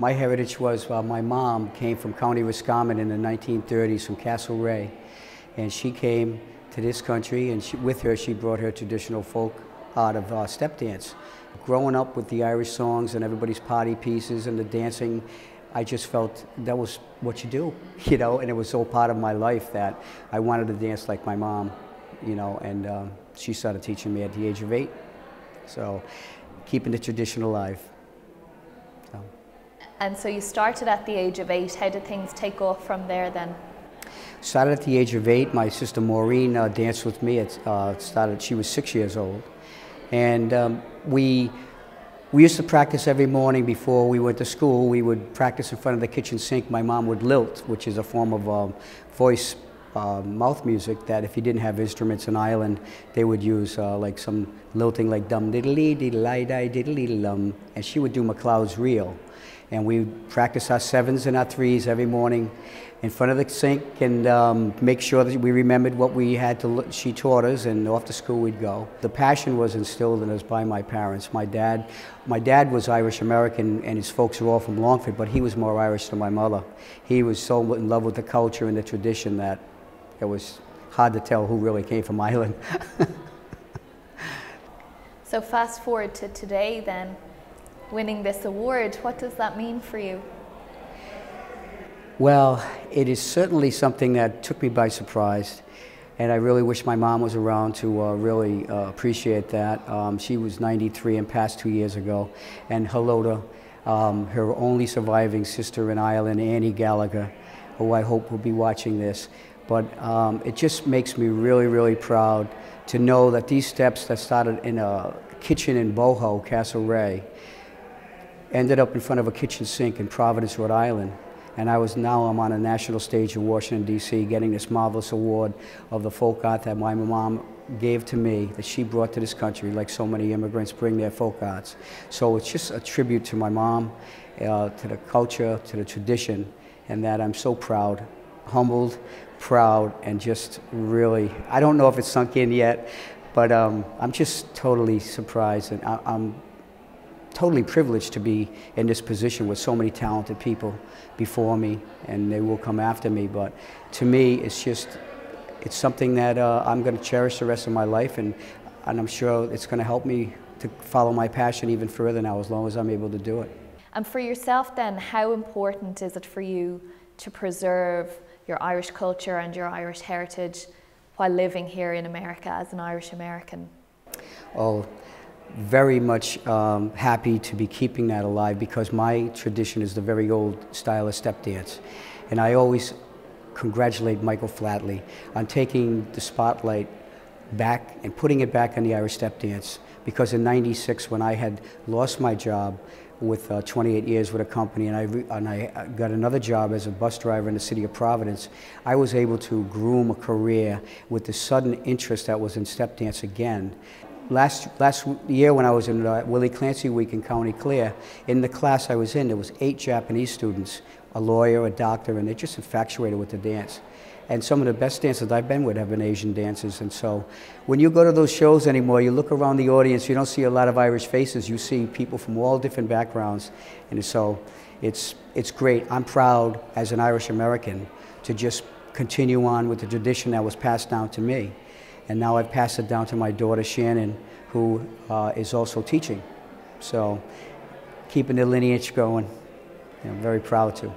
My heritage was my mom came from County Roscommon in the 1930s from Castlereagh, and she came to this country, and with her she brought her traditional folk art of step dance. Growing up with the Irish songs and everybody's party pieces and the dancing, I just felt that was what you do, you know, and it was so part of my life that I wanted to dance like my mom, you know, and she started teaching me at the age of 8, so keeping the tradition alive. So. And so you started at the age of 8. How did things take off from there then? Started at the age of 8. My sister Maureen danced with me. She was 6 years old. And we used to practice every morning before we went to school. We would practice in front of the kitchen sink. My mom would lilt, which is a form of voice mouth music that if you didn't have instruments in Ireland, they would use like some lilting like dum diddly diddly di diddly lum, and she would do MacLeod's reel. And we practice our 7s and our 3s every morning in front of the sink and make sure that we remembered what we had to. She taught us, and off to school we'd go. The passion was instilled in us by my parents. My dad was Irish American, and his folks were all from Longford, but he was more Irish than my mother. He was so in love with the culture and the tradition that it was hard to tell who really came from Ireland. So fast forward to today then, winning this award, what does that mean for you? Well, it is certainly something that took me by surprise, and I really wish my mom was around to really appreciate that. She was 93 and passed 2 years ago, and hello to her only surviving sister in Ireland, Annie Gallagher, who I hope will be watching this. But it just makes me really, really proud to know that these steps that started in a kitchen in Boho, Castlereagh, ended up in front of a kitchen sink in Providence, Rhode Island. And I'm on a national stage in Washington, D.C., getting this marvelous award of the folk art that my mom gave to me, that she brought to this country, like so many immigrants bring their folk arts. So it's just a tribute to my mom, to the culture, to the tradition, and that I'm so proud, humbled, proud, and just really, I don't know if it's sunk in yet, but I'm just totally surprised, and I'm totally privileged to be in this position with so many talented people before me, and they will come after me. But to me, it's something that I'm going to cherish the rest of my life, and I'm sure it's going to help me to follow my passion even further now, as long as I'm able to do it. And for yourself then, how important is it for you to preserve your Irish culture and your Irish heritage while living here in America as an Irish American? Oh, very much happy to be keeping that alive, because my tradition is the very old style of step dance. And I always congratulate Michael Flatley on taking the spotlight back and putting it back on the Irish step dance, because in '96, when I had lost my job with 28 years with a company, and I got another job as a bus driver in the city of Providence, I was able to groom a career with the sudden interest that was in step dance again. Last year when I was in Willie Clancy Week in County Clare, in the class I was in, there was 8 Japanese students, a lawyer, a doctor, and they're just infatuated with the dance. And some of the best dancers I've been with have been Asian dancers. And so when you go to those shows anymore, you look around the audience, you don't see a lot of Irish faces, you see people from all different backgrounds. And so it's great. I'm proud as an Irish American to just continue on with the tradition that was passed down to me. And now I've passed it down to my daughter Shannon, who is also teaching. So keeping the lineage going, I'm very proud to.